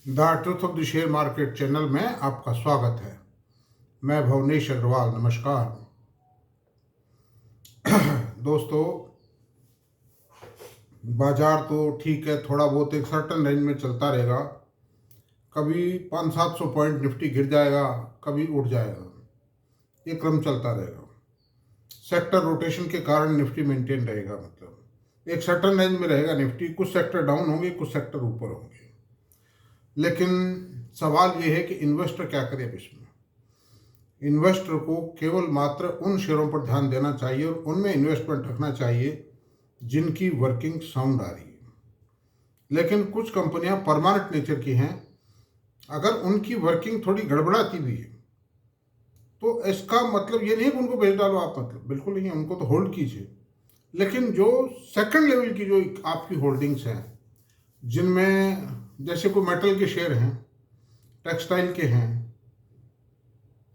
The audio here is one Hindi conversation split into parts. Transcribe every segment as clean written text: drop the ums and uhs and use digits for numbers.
The truth of the share market channel में आपका स्वागत है। मैं भुवनेश अग्रवाल। नमस्कार दोस्तों, बाजार तो ठीक है, थोड़ा बहुत एक सर्टन रेंज में चलता रहेगा। कभी 500-700 पॉइंट निफ्टी गिर जाएगा, कभी उठ जाएगा, ये क्रम चलता रहेगा। सेक्टर रोटेशन के कारण निफ्टी मेंटेन रहेगा, मतलब एक सर्टन रेंज में रहेगा निफ्टी। कुछ सेक्टर डाउन होंगे, कुछ सेक्टर ऊपर होंगे। लेकिन सवाल ये है कि इन्वेस्टर क्या करे अब इसमें। इन्वेस्टर को केवल मात्र उन शेयरों पर ध्यान देना चाहिए और उनमें इन्वेस्टमेंट रखना चाहिए जिनकी वर्किंग साउंड आ रही है। लेकिन कुछ कंपनियां परमानेंट नेचर की हैं, अगर उनकी वर्किंग थोड़ी गड़बड़ाती भी है तो इसका मतलब ये नहीं कि उनको बेच डालो आप, मतलब बिल्कुल नहीं है, उनको तो होल्ड कीजिए। लेकिन जो सेकंड लेवल की जो आपकी होल्डिंग्स हैं, जिनमें जैसे कोई मेटल के शेयर हैं, टेक्सटाइल के हैं,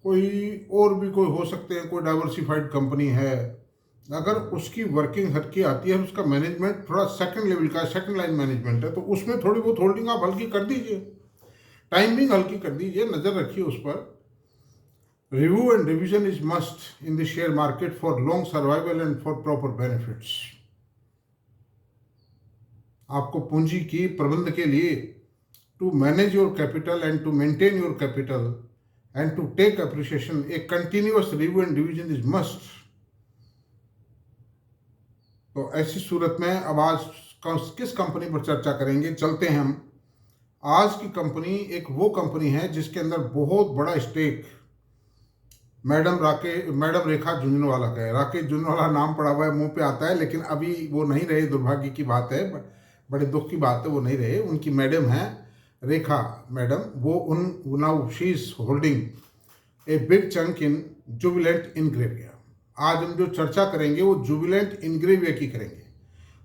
कोई और भी कोई हो सकते हैं, कोई डाइवर्सिफाइड कंपनी है, अगर उसकी वर्किंग हल्की आती है, उसका मैनेजमेंट थोड़ा सेकंड लेवल का, सेकंड लाइन मैनेजमेंट है, तो उसमें थोड़ी बहुत होल्डिंग आप हल्की कर दीजिए, टाइमिंग हल्की कर दीजिए, नज़र रखिए उस पर। Review and revision is must in the share market for long survival and for proper benefits. आपको पूंजी की प्रबंध के लिए to manage your capital and to maintain your capital and to take appreciation, a continuous review and revision is must। तो ऐसी सूरत में अब आज किस कंपनी पर चर्चा करेंगे, चलते हैं हम। आज की कंपनी एक वो कंपनी है जिसके अंदर बहुत बड़ा स्टेक मैडम रेखा झुंझुनवाला का है। राकेश झुंझुनवाला नाम पड़ा हुआ है, मुंह पे आता है, लेकिन अभी वो नहीं रहे, दुर्भाग्य की बात है, बड़े दुख की बात है, वो नहीं रहे। उनकी मैडम है रेखा मैडम, वो उन now she is holding a big chunk in Jubilant Ingrevia. आज हम जो चर्चा करेंगे वो जुबिलेंट इनग्रेविया की करेंगे,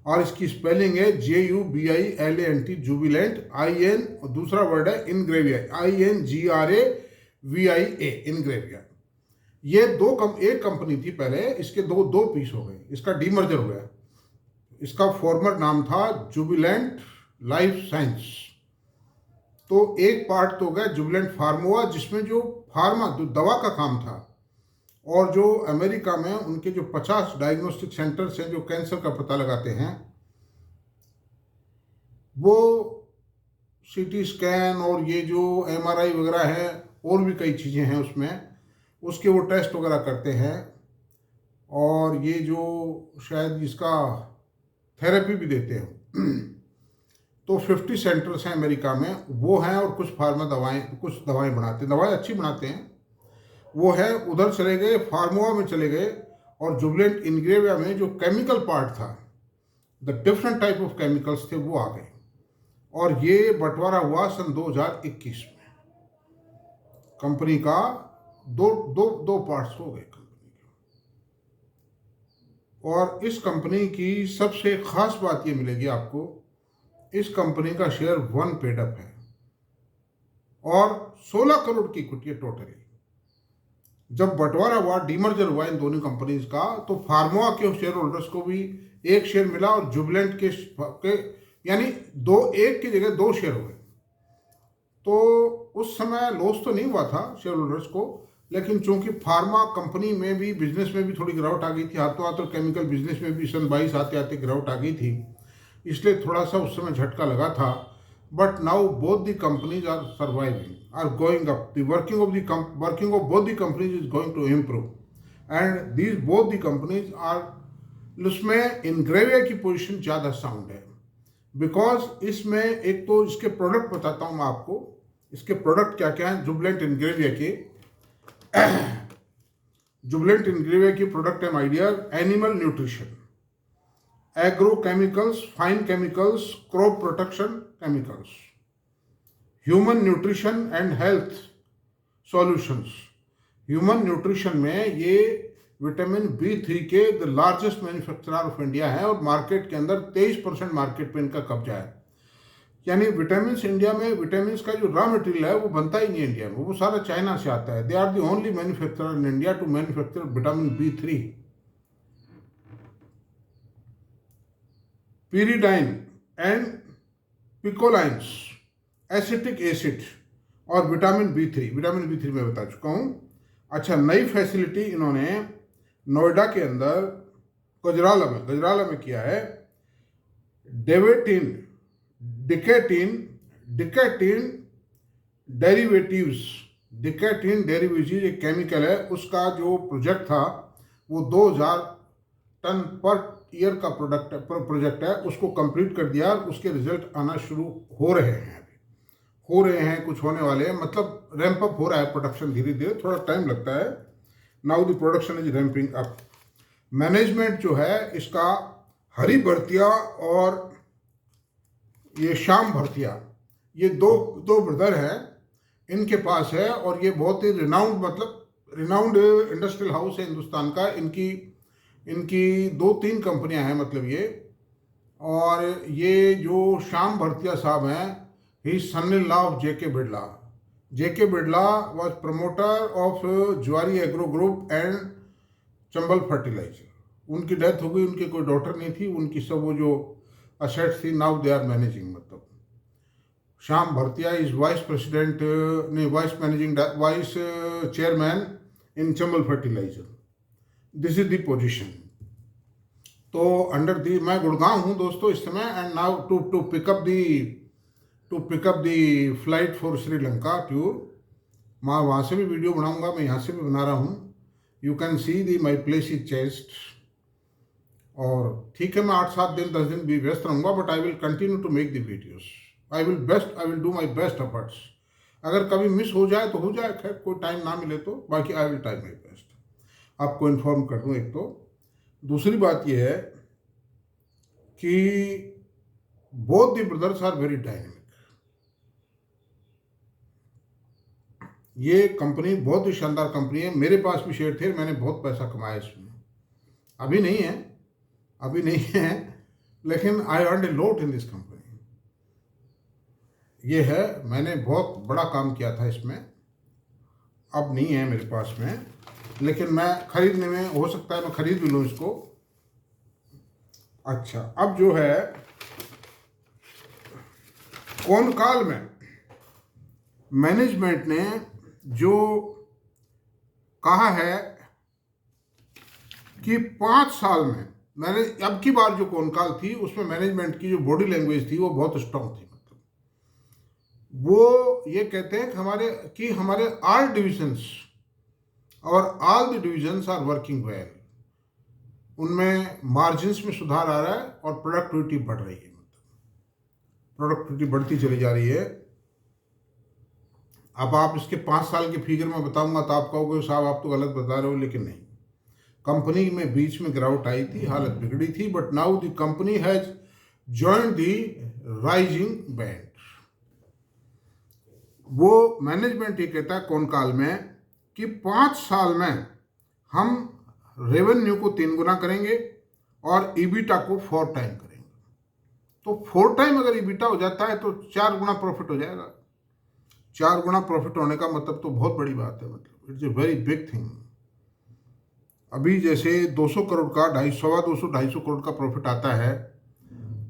और इसकी स्पेलिंग है JUBILANT, जुबिलेंट IN, और दूसरा वर्ड है इनग्रेविया, INGRAVIA, इनग्रेविया। ये एक कंपनी थी पहले, इसके दो पीस हो गए, इसका डीमर्जर हो गया। इसका फॉर्मर नाम था जुबिलेंट लाइफ साइंस। तो एक पार्ट तो हो गया जुबिलेंट फार्मोआ, जिसमें जो फार्मा जो दवा का काम था, और जो अमेरिका में उनके जो 50 डायग्नोस्टिक सेंटर्स हैं जो कैंसर का पता लगाते हैं, वो CT स्कैन और ये जो MRI वगैरह है, और भी कई चीज़ें हैं उसमें, उसके वो टेस्ट वगैरह करते हैं। और ये जो शायद इसका थेरेपी भी देते हैं। तो 50 सेंटर्स हैं अमेरिका में, वो हैं, और कुछ फार्मा दवाएं, कुछ दवाएं बनाते हैं, दवाएं अच्छी बनाते हैं, वो है। उधर चले गए, फार्मोआ में चले गए, और जुबिलेंट इनग्रेविया में जो केमिकल पार्ट था, the different type of chemicals थे, वो आ गए। और ये बंटवारा हुआ सन 2021 में। कंपनी का दो पार्ट्स हो गए कंपनी के। और इस कंपनी की सबसे खास बात ये मिलेगी आपको, इस कंपनी का शेयर 1 पेड अप है, और 16 करोड़ की इक्विटी है टोटली। जब बंटवारा हुआ, डीमर्जर हुआ इन दोनों कंपनीज का, तो फार्मोआ के शेयर होल्डर्स को भी एक शेयर मिला, और जुबिलेंट के यानी एक की जगह 2 शेयर हुए। तो उस समय लॉस तो नहीं हुआ था शेयर होल्डर्स को, लेकिन चूंकि फार्मा कंपनी में भी, बिजनेस में भी थोड़ी गिरावट आ गई थी, हाथों हाथ, और केमिकल बिजनेस में भी सन 22 आते आते गिरावट आ गई थी, इसलिए थोड़ा सा उस समय झटका लगा था। But now both the companies are surviving, are going up, the working of both the companies is going to improve, and these both the companies are, उसमें इनग्रेविया की पोजीशन ज़्यादा साउंड है, बिकॉज इसमें एक तो इसके प्रोडक्ट बताता हूँ मैं आपको, इसके प्रोडक्ट क्या क्या हैं जुबिलेंट इनग्रेविया के। जुबिलेंट इनग्रेविया की प्रोडक्ट है my dear: animal nutrition, agrochemicals, fine chemicals, crop protection chemicals, human nutrition and health solutions. Human nutrition में ये विटामिन B3 के the largest manufacturer of India है, और मार्केट के अंदर 23% मार्केट पे इनका कब्जा है। यानी विटामिन इंडिया में, विटामिन का जो रॉ मटेरियल है वो बनता ही नहीं इंडिया में, वो सारा चाइना से आता है। They are the only manufacturer in India to manufacture vitamin B3। pyridine and picolines, acetic acid और विटामिन बी थ्री मैं बता चुका हूँ। अच्छा, नई फैसिलिटी इन्होंने नोएडा के अंदर गजराला में किया है। डेवेटिन डिकेटिन डिकेटिन डेरिवेटिव्स एक केमिकल है, उसका जो प्रोजेक्ट था वो 2000 टन पर ईयर का प्रोजेक्ट है, उसको कंप्लीट कर दिया। उसके रिजल्ट आना शुरू हो रहे हैं, कुछ होने वाले हैं, मतलब रैंप अप हो रहा है प्रोडक्शन धीरे धीरे, थोड़ा टाइम लगता है। Now the production is ramping up. Management जो है इसका हरी भरतिया और ये श्याम भरतिया, ये दो ब्रदर हैं, इनके पास है। और ये बहुत ही रिनाउंड इंडस्ट्रियल हाउस है हिंदुस्तान का। इनकी 2-3 कंपनियां हैं मतलब ये। और ये जो श्याम भरतिया साहब हैं, he son in law of JK Birla. JK Birla was promoter of Zuari agro group and Chambal fertiliser. उनकी डेथ हो गई, उनकी कोई डॉटर नहीं थी, उनकी सब वो जो असेट्स थी, नाउ दे आर मैनेजिंग। मतलब Shyam Bhartia is vice chairman in Chambal fertiliser. This is the position. तो अंडर दी मैं गुड़गांव हूँ दोस्तों इस समय, and now to pick up the flight for Sri Lanka tour. मैं वहाँ से भी वीडियो बनाऊंगा, मैं यहाँ से भी बना रहा हूँ। You can see the my place is chest. और ठीक है, मैं 8-7 दिन 10 दिन भी व्यस्त रहूँगा, but I will continue to make the videos. I will do my best efforts. अगर कभी मिस हो जाए तो हो जाए, खैर कोई टाइम ना मिले तो, बाकी I will try my best. आपको इन्फॉर्म कर दूँ एक तो। दूसरी बात यह है कि both the brothers are very dynamic. ये कंपनी बहुत ही शानदार कंपनी है। मेरे पास भी शेयर थे, मैंने बहुत पैसा कमाया इसमें। अभी नहीं है, लेकिन I earned a lot in this company. ये है, मैंने बहुत बड़ा काम किया था इसमें। अब नहीं है मेरे पास में, लेकिन मैं खरीदने में हो सकता है मैं खरीद भी लूँ इसको। अच्छा, अब जो है कोनकाल में मैनेजमेंट ने जो कहा है कि 5 साल में, मैंने अब की बार जो कोनकाल थी उसमें मैनेजमेंट की जो बॉडी लैंग्वेज थी वो बहुत स्ट्रांग थी। मतलब वो ये कहते हैं कि हमारे ऑल डिविजन्स और all the divisions are working well. उनमें मार्जिन्स में सुधार आ रहा है और प्रोडक्टिविटी बढ़ रही है। मतलब प्रोडक्टिविटी बढ़ती चली जा रही है। अब आप इसके 5 साल के फिगर में बताऊंगा तो आप कहोगे साहब आप तो गलत बता रहे हो, लेकिन नहीं। कंपनी में बीच में गिरावट आई थी, हालत बिगड़ी थी, but now the company has joined the rising band. वो मैनेजमेंट ये कहता है कोनकाल में कि 5 साल में हम रेवेन्यू को 3 गुना करेंगे और ईबिटा को 4 टाइम करेंगे। तो 4 टाइम अगर ईबिटा हो जाता है तो 4 गुना प्रॉफिट हो जाएगा। 4 गुना प्रॉफिट होने का मतलब तो बहुत बड़ी बात है। मतलब it's a very big thing. अभी जैसे 200 करोड़ का 250 करोड़ का प्रॉफिट आता है,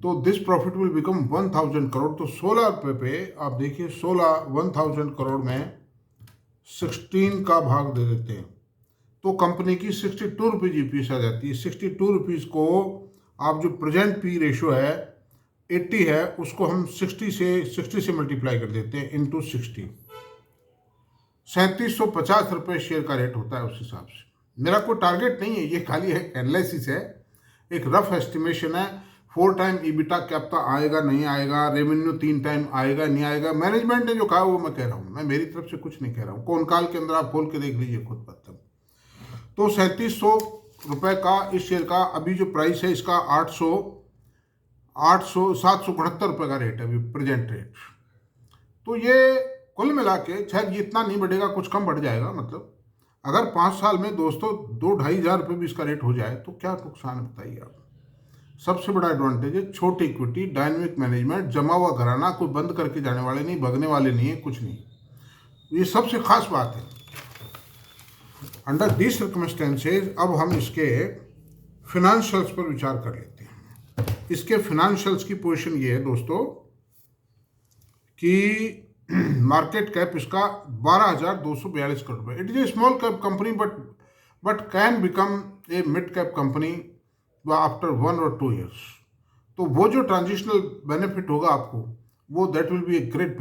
तो this profit will become 1000 crore. तो 16 रुपये पे आप देखिए, 1000 करोड़ में 16 का भाग दे देते हैं तो कंपनी की 62 रुपीज़ ईपीएस आ जाती है। 62 रुपीज़ को आप जो प्रेजेंट पी रेशो है 80 है, उसको हम 60 से मल्टीप्लाई कर देते हैं इंटू 60। 3750 रुपये शेयर का रेट होता है उस हिसाब से। मेरा कोई टारगेट नहीं है, ये खाली एक एनालिसिस है, एक रफ एस्टिमेशन है। 4 टाइम ईबिटा क्या पता आएगा नहीं आएगा, रेवेन्यू 3 टाइम आएगा नहीं आएगा। मैनेजमेंट ने जो कहा वो मैं कह रहा हूँ, मैं मेरी तरफ से कुछ नहीं कह रहा हूँ। कोनकाल के अंदर आप खोल के देख लीजिए खुद मतलब। तो 3700 रुपये का इस शेयर का अभी जो प्राइस है इसका 772 रुपये का रेट है अभी प्रेजेंट रेट। तो ये कुल मिला के शायद ये इतना नहीं बढ़ेगा, कुछ कम बढ़ जाएगा। मतलब अगर 5 साल में दोस्तों 2-2.5 हज़ार रुपये भी इसका रेट हो जाए तो क्या नुकसान है बताइए आप। सबसे बड़ा एडवांटेज है छोटी इक्विटी, डायनेमिक मैनेजमेंट, जमा हुआ घराना, कोई बंद करके जाने वाले नहीं, भगने वाले नहीं है, कुछ नहीं। ये सबसे खास बात है। अंडर दिस सर्कमस्टेंसेज अब हम इसके फिनेंशियल्स पर विचार कर लेते हैं। इसके फिनेंशियल्स की पोजीशन ये है दोस्तों कि मार्केट कैप इसका 12,242 करोड़ रुपए। It is a small cap company but can become a mid cap company after 1 or 2 years। तो वो जो ट्रांजिशनल बेनिफिट होगा आपको, वो that will be a great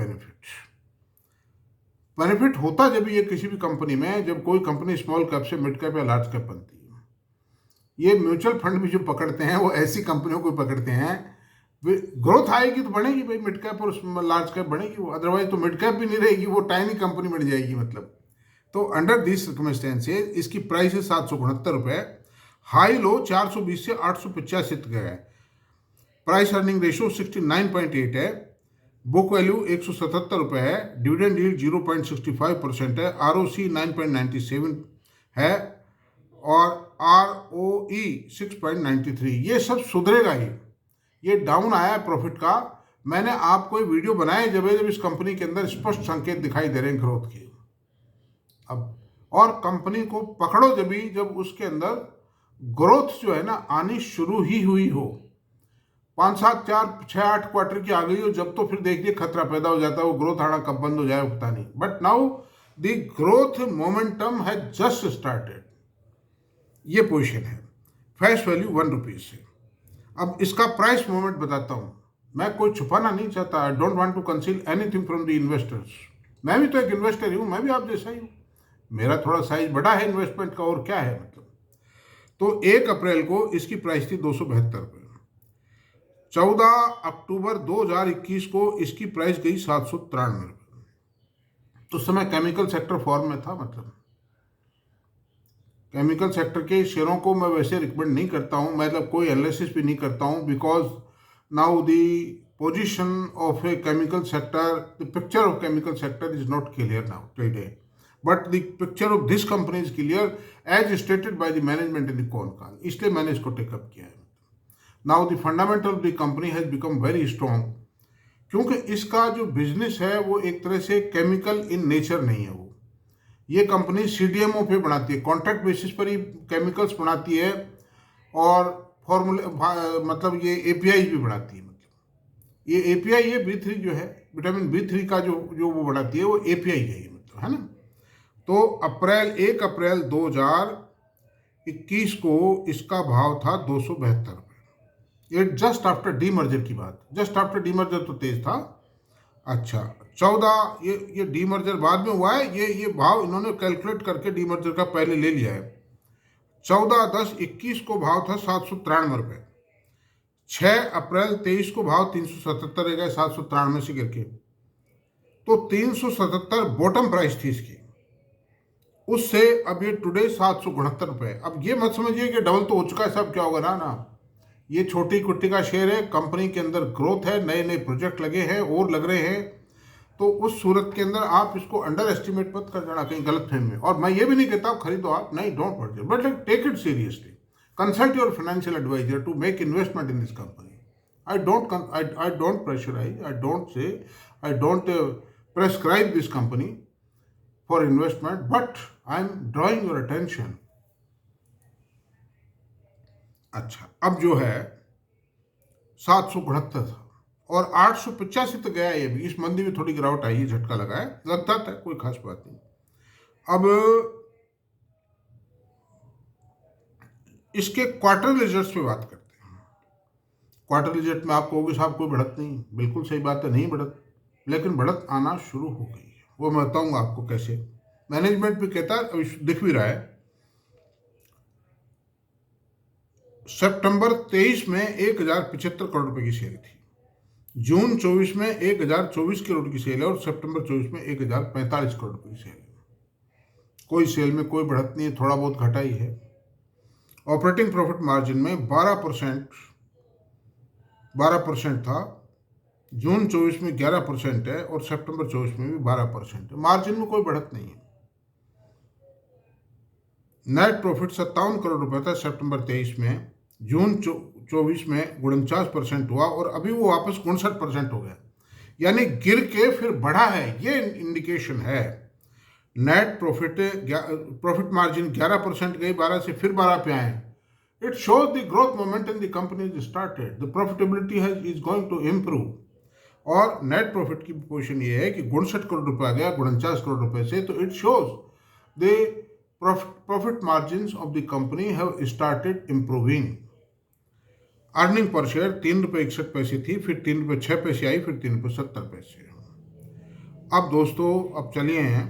benefit होता जब ये किसी भी कंपनी में, जब कोई कंपनी स्मॉल कैप से मिड कैप या लार्ज कैप बनती है। ये म्यूचुअल फंड भी जो पकड़ते हैं वो ऐसी कंपनियों को पकड़ते हैं, ग्रोथ आएगी तो बढ़ेगी भाई, मिड कैप और लार्ज कैप बढ़ेगी वो, अदरवाइज तो मिड कैप भी नहीं रहेगी, वो टाइनी कंपनी बन जाएगी मतलब। तो अंडर दिस सर्कमस्टेंसेज इसकी प्राइस है 769 रुपये, हाई लो 420 से 885 तक गया है, प्राइस अर्निंग रेशियो 69.8 है, बुक वैल्यू 177 रुपये है, डिविडेंड यील्ड 0.65% है, ROC 9.97 है और ROE 6.93। ये सब सुधरेगा ही, ये डाउन आया है प्रॉफिट का। मैंने आपको ये वीडियो बनाए जब इस कंपनी के अंदर स्पष्ट संकेत दिखाई दे रहे हैं ग्रोथ के। अब और कंपनी को पकड़ो जब उसके अंदर ग्रोथ जो है ना आनी शुरू ही हुई हो, 5, 7, 4, 6, 8 क्वार्टर की आ गई हो जब, तो फिर देखिए खतरा पैदा हो जाता है, वो ग्रोथ आना कब बंद हो जाए पता नहीं। But now the growth momentum has just started. ये पोजीशन है, फेस वैल्यू 1 रुपीज से। अब इसका प्राइस मूवमेंट बताता हूं, मैं कोई छुपाना नहीं चाहता, I don't want to conceal anything from the investors. मैं भी तो एक इन्वेस्टर ही हूं, मैं भी आप जैसा ही हूं, मेरा थोड़ा साइज बड़ा है इन्वेस्टमेंट का, और क्या है मतलब। तो 1 अप्रैल को इसकी प्राइस थी 272 रुपये, 14 अक्टूबर 2021 को इसकी प्राइस गई 793 रुपये। तो उस समय केमिकल सेक्टर फॉर्म में था, मतलब केमिकल सेक्टर के शेयरों को मैं वैसे रिकमेंड नहीं करता हूं, मतलब कोई एनालिसिस भी नहीं करता हूं, because now the position of a chemical sector, the picture of chemical sector is not clear now today, but the picture of this company is clear as stated by the management in the con call, इसलिए मैंने इसको टेकअप किया है। Now the fundamental of the company has become very strong, क्योंकि इसका जो बिजनेस है वो एक तरह से केमिकल इन नेचर नहीं है। वो ये कंपनी CDMO पे बनाती है, कॉन्ट्रैक्ट बेसिस पर ही केमिकल्स बनाती है, और फॉर्मूले मतलब ये API भी बनाती है। मतलब ये API ये B3 जो है, विटामिन B3 का जो वो बनाती है वो API है ये, मतलब है ना। तो 1 अप्रैल 2021 को इसका भाव था 272 रुपये। ये जस्ट आफ्टर डीमर्जर की बात, जस्ट आफ्टर डीमर्जर तो तेज था। अच्छा 14, ये डीमर्जर बाद में हुआ है, ये भाव इन्होंने कैलकुलेट करके डीमर्जर का पहले ले लिया है। 14/10/21 को भाव था 793 रुपये, 6 अप्रैल 23 को भाव 377 रह गए, 793 से गिर के। तो 377 बॉटम प्राइस थी इसकी, उससे अब ये टुडे 769 रुपये। अब ये मत समझिए कि डबल तो हो चुका है, सब क्या होगा ना, ये छोटी कुट्टी का शेयर है, कंपनी के अंदर ग्रोथ है, नए नए प्रोजेक्ट लगे हैं और लग रहे हैं। तो उस सूरत के अंदर आप इसको अंडर एस्टिमेट मत कर जाना कहीं गलत फहमी में। और मैं ये भी नहीं कहता खरीदो आप, नहीं, don't purchase, but take it seriously, consult your financial advisor to make investment in this company. I don't pressurise, I don't prescribe this company for investment, but I am drawing your attention. अच्छा अब जो है 769 था और 885 तक गया ये भी, इस मंदी में थोड़ी गिरावट आई है, झटका लगा है, लगता था कोई खास बात नहीं। अब इसके क्वार्टर रिजल्ट्स पे बात करते हैं। क्वार्टर रिजल्ट में आप कहोगे साहब कोई बढ़त नहीं, बिल्कुल सही बात है, नहीं बढ़त, लेकिन बढ़त आना शुरू हो गई है, वो मैं बताऊंगा आपको कैसे। मैनेजमेंट भी कहता है, अभी दिख भी रहा है, सितंबर 23 में 1075 करोड़ रुपए की सेल थी, जून 24 में 1024 करोड़ की सेल है, और सितंबर 24 में 1045 करोड़ रुपए की सेल है। कोई सेल में कोई बढ़त नहीं है, थोड़ा बहुत घटा ही है। ऑपरेटिंग प्रॉफिट मार्जिन में 12% था, जून 24 में 11% है, और सितंबर 24 में भी 12% है, मार्जिन में कोई बढ़त नहीं है। नेट प्रॉफिट 57 करोड़ रुपए था सितंबर 23 में, जून 24 में 49% हुआ, और अभी वो वापस 59% हो गया, यानी गिर के फिर बढ़ा है, ये इंडिकेशन है। नेट प्रॉफिट मार्जिन 11% गई, 12 से फिर 12 पे आए। It shows the growth momentum the company is started, the profitability is going to improve. और नेट प्रॉफिट की पोजीशन ये है कि 59 करोड़ रुपए आ गया 49 करोड़ रुपए से, तो it shows the profit margins of the company have started improving. Earning per share 3 रुपये 61 पैसे थी, फिर 3 रुपये 6 पैसे आई, फिर 3 रुपये 70 पैसे। अब दोस्तों अब चलिए हैं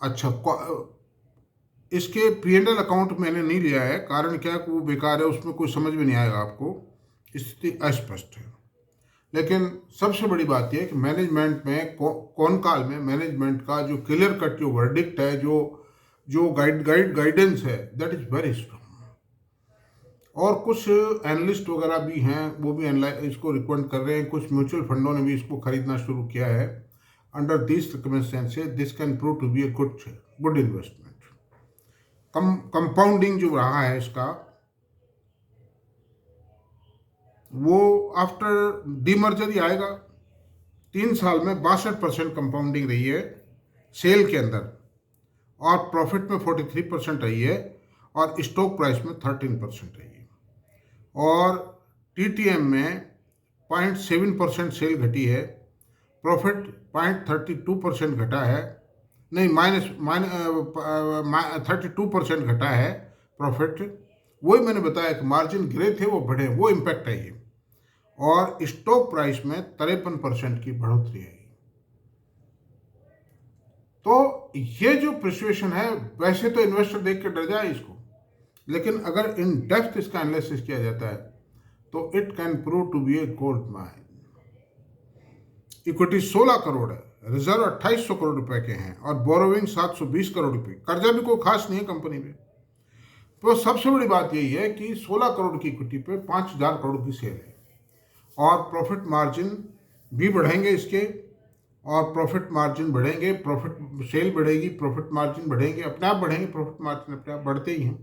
अच्छा इसके P&L अकाउंट मैंने नहीं लिया है, कारण क्या है कि वो बेकार है, उसमें कोई समझ में नहीं आएगा आपको, स्थिति अस्पष्ट है। लेकिन सबसे बड़ी बात यह है कि मैनेजमेंट में कॉनकॉल में मैनेजमेंट का जो क्लियर कट जो वर्डिक्ट है, जो गाइडेंस है, दैट इज वेरी स्ट्रांग। और कुछ एनालिस्ट वगैरह भी हैं, वो भी इसको रिकमेंड कर रहे हैं, कुछ म्यूचुअल फंडों ने भी इसको खरीदना शुरू किया है। Under this circumstances this can prove to be a good investment. Compounding जो रहा है इसका, वो आफ्टर डीमर्जर ही आएगा। 3 साल में 62% कंपाउंडिंग रही है सेल के अंदर, और प्रॉफिट में 43% रही है, और स्टॉक प्राइस में 13% रही है। और TTM में 0.7% सेल घटी है, प्रॉफिट 0.32% घटा है, नहीं माइनस 32% घटा है प्रॉफिट। वही मैंने बताया कि मार्जिन गिरे थे वो बढ़े, वो इम्पैक्ट है ये। और स्टॉक प्राइस में 53% की बढ़ोतरी आई। तो ये जो प्रिसिएशन है, वैसे तो इन्वेस्टर देख के डर जाए इसको, लेकिन अगर इन डेप्थ इसका एनालिसिस किया जाता है तो it can prove to be a gold mine. Equity 16 crore है, रिजर्व 2800 करोड़ रुपए के हैं, और बोरोविंग 720 करोड़ रुपए। कर्जा भी कोई खास नहीं है कंपनी में। तो सबसे बड़ी बात यही है कि 16 करोड़ की इक्विटी पे 5000 करोड़ की सेल है, और प्रॉफिट मार्जिन भी बढ़ेंगे इसके, और प्रॉफिट मार्जिन बढ़ेंगे, प्रॉफिट सेल बढ़ेगी, प्रॉफिट मार्जिन बढ़ेंगे, अपने आप बढ़ेंगे, प्रॉफिट मार्जिन अपने आप बढ़ते ही हैं।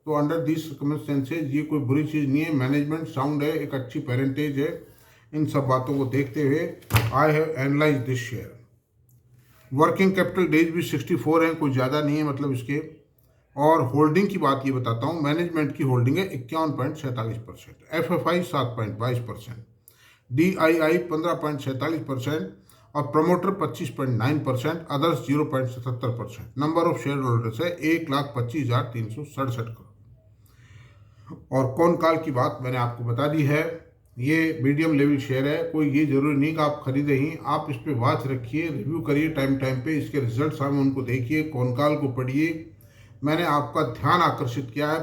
तो अंडर दिस सर्कमस्टेंसेस ये कोई बुरी चीज़ नहीं है, मैनेजमेंट साउंड है, एक अच्छी पेरेंटेज है। इन सब बातों को देखते हुए I have analyse this share. Working capital days भी 64 हैं, कोई ज़्यादा नहीं है मतलब इसके। और होल्डिंग की बात ये बताता हूँ, मैनेजमेंट की होल्डिंग है 51.47%, FFI 7.22%, DII 15.47%, और promoter 25.9%, others 0.77%। Number of share holders है 1,25,367 करोड़। और कौन काल की बात मैंने आपको बता दी है। ये मीडियम लेवल शेयर है, कोई ये जरूरी नहीं कि आप खरीदे ही, आप इस पे वॉच रखिए, रिव्यू करिए टाइम टाइम पे, इसके रिजल्ट्स आए उनको देखिए, कौन काल को पढ़िए। मैंने आपका ध्यान आकर्षित किया है,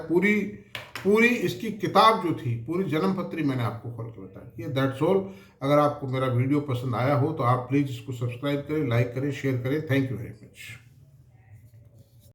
पूरी इसकी किताब जो थी, पूरी जन्मपत्री मैंने आपको खोल के बताई। ये दैट्स ऑल। अगर आपको मेरा वीडियो पसंद आया हो तो आप प्लीज़ इसको सब्सक्राइब करें, लाइक करें, शेयर करें। Thank you very much.